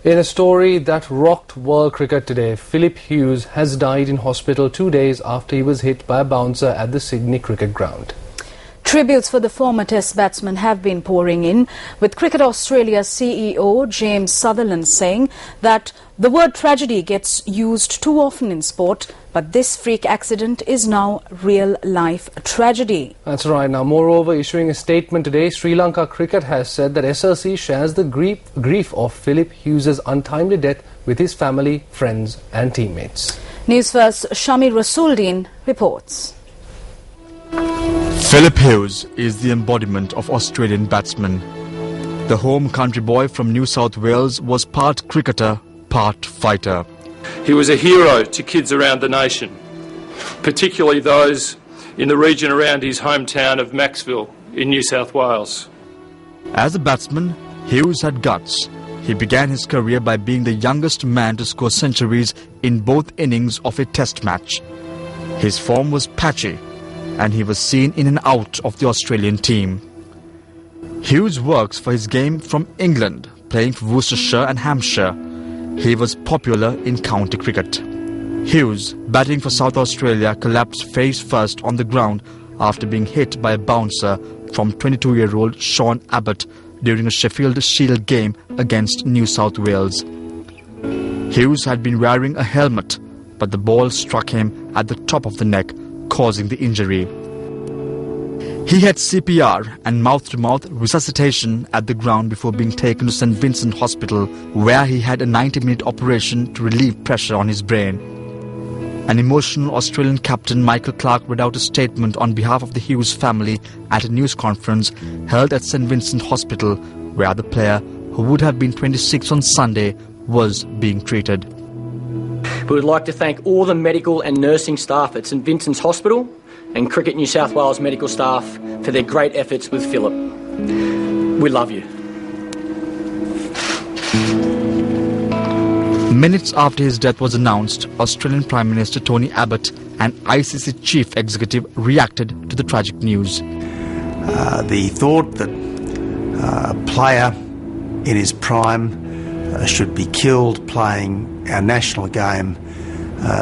In a story that rocked world cricket today, Phillip Hughes has died in hospital 2 days after he was hit by a bouncer at the Sydney cricket ground. Tributes for the former Test batsman have been pouring in, with Cricket Australia CEO James Sutherland saying that the word tragedy gets used too often in sport, but this freak accident is now real-life tragedy. That's right. Now, moreover, issuing a statement today, Sri Lanka Cricket has said that SLC shares the grief of Phillip Hughes' untimely death with his family, friends and teammates. Newsfirst's Shami Rasuldeen reports. Phillip Hughes is the embodiment of Australian batsmen. The home country boy from New South Wales was part cricketer, part fighter. He was a hero to kids around the nation, particularly those in the region around his hometown of Maxville in New South Wales. As a batsman, Hughes had guts. He began his career by being the youngest man to score centuries in both innings of a test match. His form was patchy, and he was seen in and out of the Australian team. Hughes works for his game from England, playing for Worcestershire and Hampshire. He was popular in county cricket. Hughes, batting for South Australia, collapsed face first on the ground after being hit by a bouncer from 22-year-old Sean Abbott during a Sheffield Shield game against New South Wales. Hughes had been wearing a helmet, but the ball struck him at the top of the neck, causing the injury. He had CPR and mouth-to-mouth resuscitation at the ground before being taken to St Vincent Hospital, where he had a 90-minute operation to relieve pressure on his brain. An emotional Australian captain, Michael Clarke, read out a statement on behalf of the Hughes family at a news conference held at St Vincent Hospital, where the player, who would have been 26 on Sunday, was being treated. We would like to thank all the medical and nursing staff at St Vincent's Hospital and Cricket New South Wales medical staff for their great efforts with Phillip. We love you. Minutes after his death was announced, Australian Prime Minister Tony Abbott and ICC Chief Executive reacted to the tragic news. The thought that a player in his prime should be killed playing our national game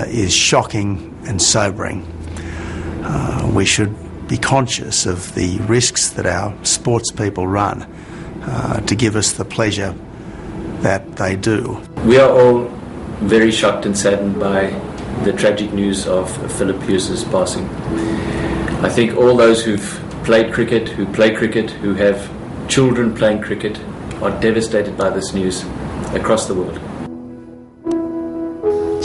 is shocking and sobering. We should be conscious of the risks that our sports people run to give us the pleasure that they do. We are all very shocked and saddened by the tragic news of Phillip Hughes' passing. I think all those who've played cricket, who play cricket, who have children playing cricket, are devastated by this news across the world.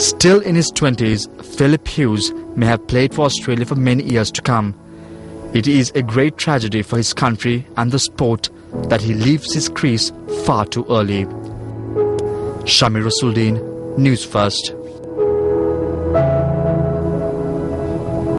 Still in his 20s, Phillip Hughes may have played for Australia for many years to come. It is a great tragedy for his country and the sport that he leaves his crease far too early. Shami Rasuldeen, News First.